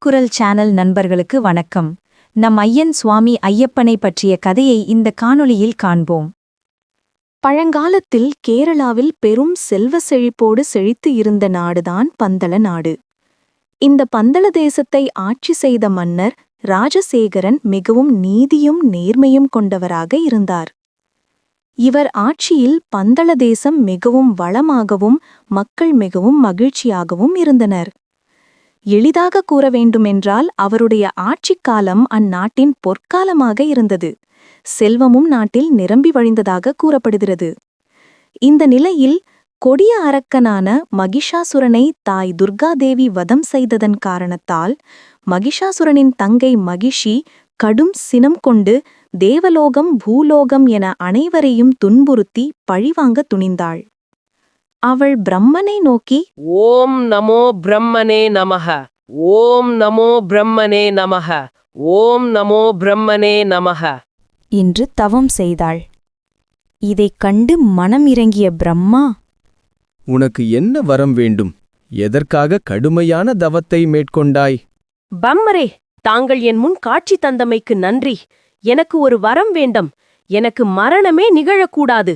குரல் சேனல் நண்பர்களுக்கு வணக்கம். நம் ஐயன் சுவாமி ஐயப்பனை பற்றிய கதையை இந்த காணொளியில் காண்போம். பழங்காலத்தில் கேரளாவில் பெரும் செல்வ செழிப்போடு செழித்து இருந்த நாடுதான் பந்தள நாடு. இந்த பந்தள தேசத்தை ஆட்சி செய்த மன்னர் ராஜசேகரன் மிகவும் நீதியும் நேர்மையும் கொண்டவராக இருந்தார். இவர் ஆட்சியில் பந்தள தேசம் மிகவும் வளமாகவும் மக்கள் மிகவும் மகிழ்ச்சியாகவும் இருந்தனர். எளிதாக கூற வேண்டுமென்றால் அவருடைய ஆட்சிக்காலம் அந்நாட்டின் பொற்காலமாக இருந்தது. செல்வமும் நாட்டில் நிரம்பி வழிந்ததாக கூறப்படுகிறது. இந்த நிலையில் கொடிய அரக்கனான மகிஷாசுரனை தாய் துர்காதேவி வதம் செய்ததன் காரணத்தால் மகிஷாசுரனின் தங்கை மகிஷி கடும் சினம் கொண்டு தேவலோகம் பூலோகம் என அனைவரையும் துன்புறுத்தி பழிவாங்க துணிந்தாள். அவள் பிரம்மனை நோக்கி, ஓம் நமோ பிரம்மனே நமஹ, ஓம் நமோ பிரம்மனே நமஹ, ஓம் நமோ பிரம்மனே நமஹ என்று தவம் செய்தாள். இதைக் கண்டு மனம் இறங்கிய பிரம்மா, உனக்கு என்ன வரம் வேண்டும்? எதற்காக கடுமையான தவத்தை மேற்கொண்டாய்? பம்மரே, தாங்கள் என் முன் காட்சி தந்தமைக்கு நன்றி. எனக்கு ஒரு வரம் வேண்டும். எனக்கு மரணமே நிகழக்கூடாது.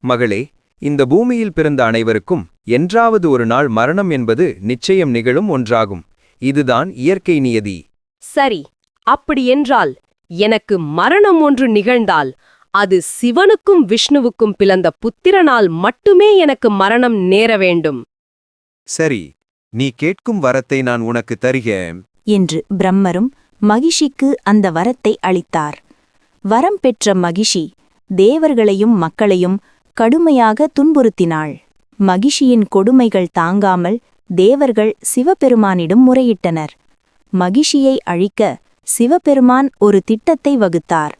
மகளே, இந்த பூமியில் பிறந்த அனைவருக்கும் என்றாவது ஒரு நாள் மரணம் என்பது நிச்சயம் நிகழும் ஒன்றாகும். இதுதான் இயற்கை நியதி. சரி, அப்படியென்றால் எனக்கு மரணம் ஒன்று நிகழ்ந்தால் அது சிவனுக்கும் விஷ்ணுவுக்கும் பிளந்த புத்திரனால் மட்டுமே எனக்கு மரணம் நேர வேண்டும். சரி, நீ கேட்கும் வரத்தை நான் உனக்கு தருகிறேன் என்று பிரம்மரும் மகிஷிக்கு அந்த வரத்தை அளித்தார். வரம் பெற்ற மகிஷி தேவர்களையும் மக்களையும் கடுமையாக துன்புறுத்தினாள். மகிஷியின் கொடுமைகள் தாங்காமல் தேவர்கள் சிவபெருமானிடம் முறையிட்டனர். மகிஷியை அழிக்க சிவபெருமான் ஒரு திட்டத்தை வகுத்தார்.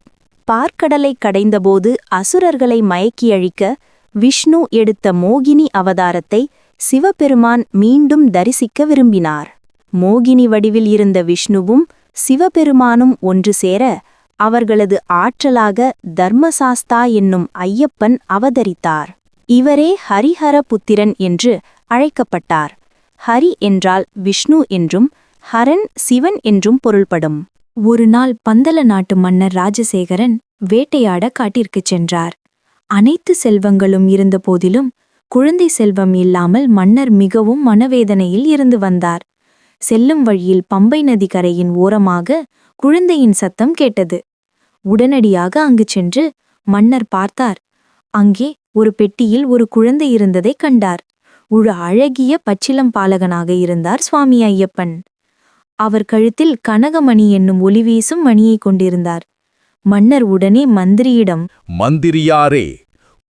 பார்க்கடலை கடைந்தபோது அசுரர்களை மயக்கி அழிக்க விஷ்ணு எடுத்த மோகினி அவதாரத்தை சிவபெருமான் மீண்டும் தரிசிக்க விரும்பினார். மோகினி வடிவில் இருந்த விஷ்ணுவும் சிவபெருமானும் ஒன்று சேர அவர்களது ஆற்றலாக தர்மசாஸ்தா என்னும் ஐயப்பன் அவதரித்தார். இவரே ஹரிஹர புத்திரன் என்று அழைக்கப்பட்டார். ஹரி என்றால் விஷ்ணு என்றும் ஹரன் சிவன் என்றும் பொருள்படும். ஒரு நாள் பந்தள நாட்டு மன்னர் ராஜசேகரன் வேட்டையாட காட்டிற்குச் சென்றார். அனைத்து செல்வங்களும் இருந்த போதிலும் குழந்தை செல்வம் இல்லாமல் மன்னர் மிகவும் மனவேதனையில் இருந்து வந்தார். செல்லும் வழியில் பம்பை நதி கரையின் ஓரமாக குழந்தையின் சத்தம் கேட்டது. உடனடியாக அங்கு சென்று மன்னர் பார்த்தார். அங்கே ஒரு பெட்டியில் ஒரு குழந்தை இருந்ததைக் கண்டார். ஒரு அழகிய பச்சிளம் பாலகனாக இருந்தார் சுவாமி ஐயப்பன். அவர் கழுத்தில் கனகமணி என்னும் ஒளிவீசும் மணியைக் கொண்டிருந்தார். மன்னர் உடனே மந்திரியிடம், மந்திரியாரே,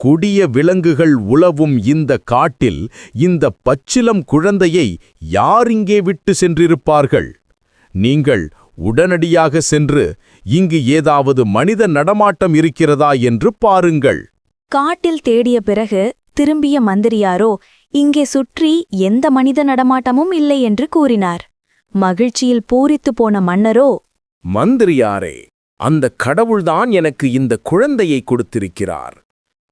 கொடிய விலங்குகள் உலவும் இந்த காட்டில் இந்த பச்சிலம் குழந்தையை யார் இங்கே விட்டு சென்றிருப்பார்கள்? நீங்கள் உடனடியாக சென்று இங்கு ஏதாவது மனித நடமாட்டம் இருக்கிறதா என்று பாருங்கள். காட்டில் தேடிய பிறகு திரும்பிய மந்திரியாரோ இங்கே சுற்றி எந்த மனித நடமாட்டமும் இல்லை என்று கூறினார். மகிழ்ச்சியில் பூரித்து போன மன்னரோ, மந்திரியாரே, அந்த கடவுள்தான் எனக்கு இந்த குழந்தையை கொடுத்திருக்கிறார்.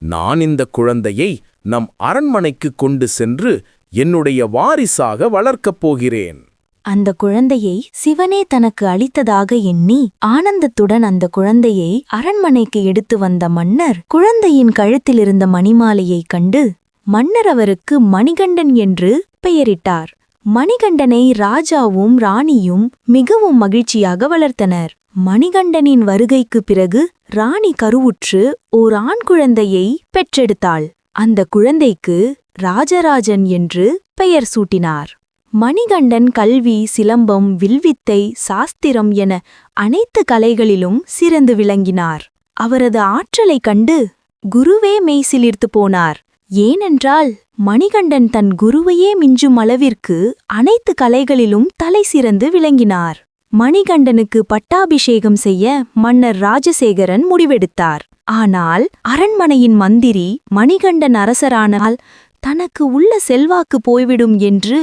நான் இந்த குழந்தையை நம் அரண்மனைக்கு கொண்டு சென்று என்னுடைய வாரிசாக வளர்க்கப் போகிறேன். அந்த குழந்தையை சிவனே தனக்கு அளித்ததாக எண்ணி ஆனந்தத்துடன் அந்த குழந்தையை அரண்மனைக்கு எடுத்து வந்த மன்னர் குழந்தையின் கழுத்திலிருந்த மணிமாலையைக் கண்டு மன்னர் அவருக்கு மணிகண்டன் என்று பெயரிட்டார். மணிகண்டனை ராஜாவும் ராணியும் மிகவும் மகிழ்ச்சியாக வளர்த்தனர். மணிகண்டனின் வருகைக்கு பிறகு ராணி கருவுற்று ஓர் ஆண் குழந்தையை பெற்றெடுத்தாள். அந்த குழந்தைக்கு ராஜராஜன் என்று பெயர் சூட்டினார். மணிகண்டன் கல்வி, சிலம்பம், வில்வித்தை, சாஸ்திரம் என அனைத்து கலைகளிலும் சிறந்து விளங்கினார். அவரது ஆற்றலைக் கண்டு குருவே மெய்சிலிர்த்து போனார். ஏனென்றால் மணிகண்டன் தன் குருவையே மிஞ்சும் அளவிற்கு அனைத்து கலைகளிலும் தலை சிறந்து விளங்கினார். மணிகண்டனுக்கு பட்டாபிஷேகம் செய்ய மன்னர் ராஜசேகரன் முடிவெடுத்தார். ஆனால் அரண்மனையின் மந்திரி மணிகண்டன் அரசரானால் தனக்கு உள்ள செல்வாக்கு போய்விடும் என்று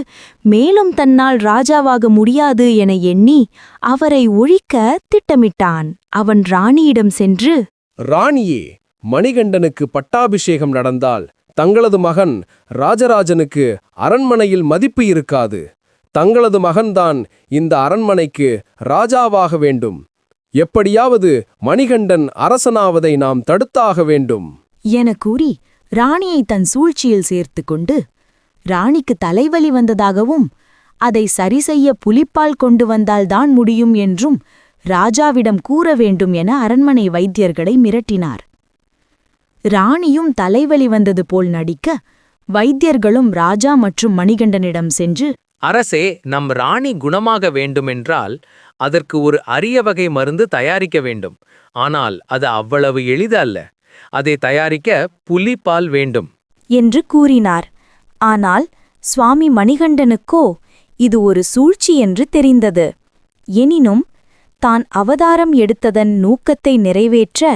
மேலும் தன்னால் ராஜாவாக முடியாது என எண்ணி அவரை ஒழிக்க திட்டமிட்டான். அவன் ராணியிடம் சென்று, ராணியே, மணிகண்டனுக்கு பட்டாபிஷேகம் நடந்தால் தங்களது மகன் ராஜராஜனுக்கு அரண்மனையில் மதிப்பு இருக்காது. தங்களது மகன்தான் இந்த அரண்மனைக்கு ராஜாவாக வேண்டும். எப்படியாவது மணிகண்டன் அரசனாவதை நாம் தடுத்தாக வேண்டும் என கூறி ராணியை தன் சூழ்ச்சியில் சேர்த்து கொண்டு, ராணிக்கு தலைவலி வந்ததாகவும் அதை சரிசெய்ய புலிப்பால் கொண்டு வந்தால்தான் முடியும் என்றும் ராஜாவிடம் கூற வேண்டும் என அரண்மனை வைத்தியர்களை மிரட்டினார். ராணியும் தலைவலி வந்தது போல் நடிக்க, வைத்தியர்களும் ராஜா மற்றும் மணிகண்டனிடம் சென்று, அரசே, நம் ராணி குணமாக வேண்டுமென்றால் அதற்கு ஒரு அரிய வகை மருந்து தயாரிக்க வேண்டும். ஆனால் அது அவ்வளவு எளிது அல்ல. அதை தயாரிக்க புலிப்பால் வேண்டும் என்று கூறினார். ஆனால் சுவாமி மணிகண்டனுக்கோ இது ஒரு சூழ்ச்சி என்று தெரிந்தது. எனினும் தான் அவதாரம் எடுத்ததன் நோக்கத்தை நிறைவேற்ற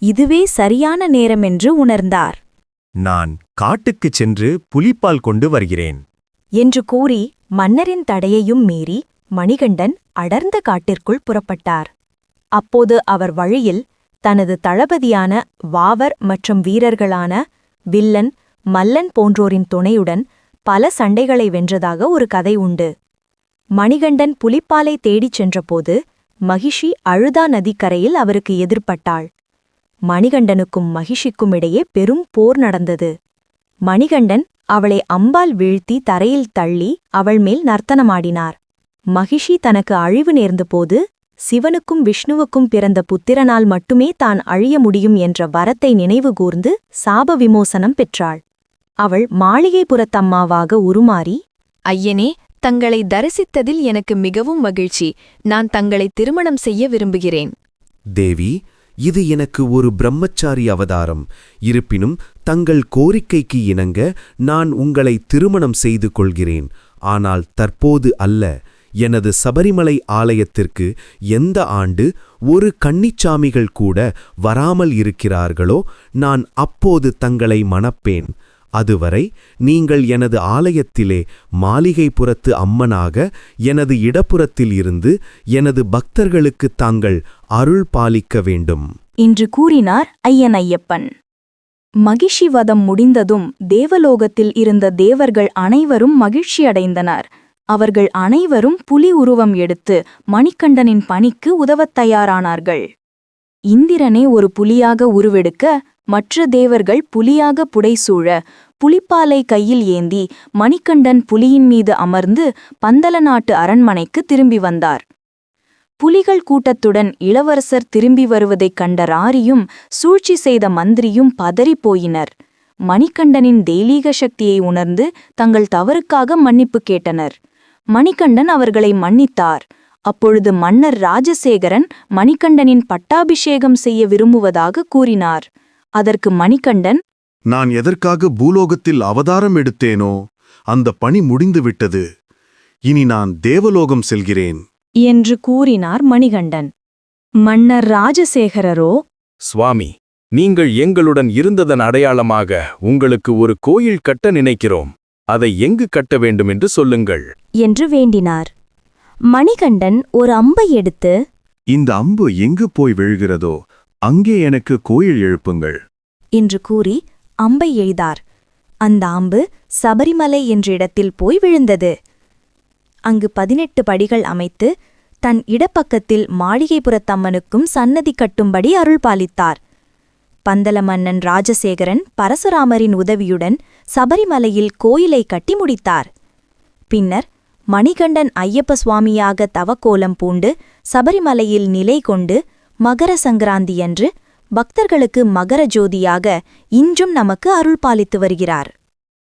இதுவே சரியான நேரமென்று உணர்ந்தார். நான் காட்டுக்குச் சென்று புலிப்பால் கொண்டு வருகிறேன் என்று கூறி மன்னரின் தடையையும் மீறி மணிகண்டன் அடர்ந்த காட்டிற்குள் புறப்பட்டார். அப்போது அவர் வழியில் தனது தளபதியான வாவர் மற்றும் வீரர்களான வில்லன், மல்லன் போன்றோரின் துணையுடன் பல சண்டைகளை வென்றதாக ஒரு கதை உண்டு. மணிகண்டன் புலிப்பாலை தேடிச் சென்றபோது மகிஷி அழுதா நதிக்கரையில் அவருக்கு எதிர்ப்பட்டாள். மணிகண்டனுக்கும் மகிஷிக்கும் இடையே பெரும் போர் நடந்தது. மணிகண்டன் அவளை அம்பால் வீழ்த்தி தரையில் தள்ளி அவள் மேல் நர்த்தனமாடினார். மகிஷி தனக்கு அழிவு நேர்ந்தபோது சிவனுக்கும் விஷ்ணுவுக்கும் பிறந்த புத்திரனால் மட்டுமே தான் அழிய முடியும் என்ற வரத்தை நினைவுகூர்ந்து சாப விமோசனம் பெற்றாள். அவள் மாளிகைப்புறத்தம்மாவாக உருமாறி, ஐயனே, தங்களை தரிசித்ததில் எனக்கு மிகவும் மகிழ்ச்சி. நான் தங்களை திருமணம் செய்ய விரும்புகிறேன். தேவி, இது எனக்கு ஒரு பிரம்மச்சாரி அவதாரம். இருப்பினும் தங்கள் கோரிக்கைக்கு இணங்க நான் உங்களை திருமணம் செய்து கொள்கிறேன். ஆனால் தற்போது அல்ல. எனது சபரிமலை ஆலயத்திற்கு எந்த ஆண்டு ஒரு கன்னிச்சாமிகள் கூட வராமல் இருக்கிறார்களோ நான் அப்போது தங்களை மணப்பேன். அதுவரை நீங்கள் எனது ஆலயத்திலே மாளிகைப்புறத்து அம்மனாக எனது இடப்புறத்தில் இருந்து எனது பக்தர்களுக்கு தாங்கள் அருள் பாலிக்க வேண்டும் என்று கூறினார் ஐயன் ஐயப்பன். மகிஷி வதம் முடிந்ததும் தேவலோகத்தில் இருந்த தேவர்கள் அனைவரும் மகிழ்ச்சியடைந்தனர். அவர்கள் அனைவரும் புலி உருவம் எடுத்து மணிகண்டனின் பணிக்கு உதவத் தயாரானார்கள். இந்திரனே ஒரு புலியாக உருவெடுக்க, மற்ற தேவர்கள் புலியாக புடைசூழ, புலிப்பாலை கையில் ஏந்தி மணிகண்டன் புலியின் மீது அமர்ந்து பந்தல நாட்டு அரண்மனைக்கு திரும்பி வந்தார். புலிகள் கூட்டத்துடன் இளவரசர் திரும்பி வருவதைக் கண்ட ராரியும் சூழ்ச்சி செய்த மந்திரியும் பதறிப்போயினர். மணிகண்டனின் தெய்வீக சக்தியை உணர்ந்து தங்கள் தவறுக்காக மன்னிப்பு கேட்டனர். மணிகண்டன் அவர்களை மன்னித்தார். அப்பொழுது மன்னர் ராஜசேகரன் மணிகண்டனின் பட்டாபிஷேகம் செய்ய விரும்புவதாக கூறினார். அதற்கு மணிகண்டன், நான் எதற்காக பூலோகத்தில் அவதாரம் எடுத்தேனோ அந்த பணி முடிந்துவிட்டது. இனி நான் தேவலோகம் செல்கிறேன் என்று கூறினார் மணிகண்டன். மன்னர் ராஜசேகரரோ, சுவாமி, நீங்கள் எங்களுடன் இருந்ததன் அடையாளமாக உங்களுக்கு ஒரு கோயில் கட்ட நினைக்கிறோம். அதை எங்கு கட்ட வேண்டுமென்று சொல்லுங்கள் என்று வேண்டினார். மணிகண்டன் ஒரு அம்பை எடுத்து, இந்த அம்பு எங்கு போய் விழுகிறதோ அங்கே எனக்கு கோயில் எழுப்புங்கள் என்று கூறி அம்பை எய்தார். அந்த அம்பு சபரிமலை என்ற இடத்தில் போய் விழுந்தது. அங்கு 18 படிகள் அமைத்து தன் இடப்பக்கத்தில் மாளிகைப்புறத்தம்மனுக்கும் சன்னதி கட்டும்படி அருள் பாலித்தார். பந்தல மன்னன் ராஜசேகரன் பரசுராமரின் உதவியுடன் சபரிமலையில் கோயிலை கட்டி முடித்தார். பின்னர் மணிகண்டன் ஐயப்ப சுவாமியாக தவக்கோலம் பூண்டு சபரிமலையில் நிலை கொண்டு மகர சங்கராந்தியன்று பக்தர்களுக்கு மகர ஜோதியாக இன்றும் நமக்கு அருள் பாலித்து வருகிறார்.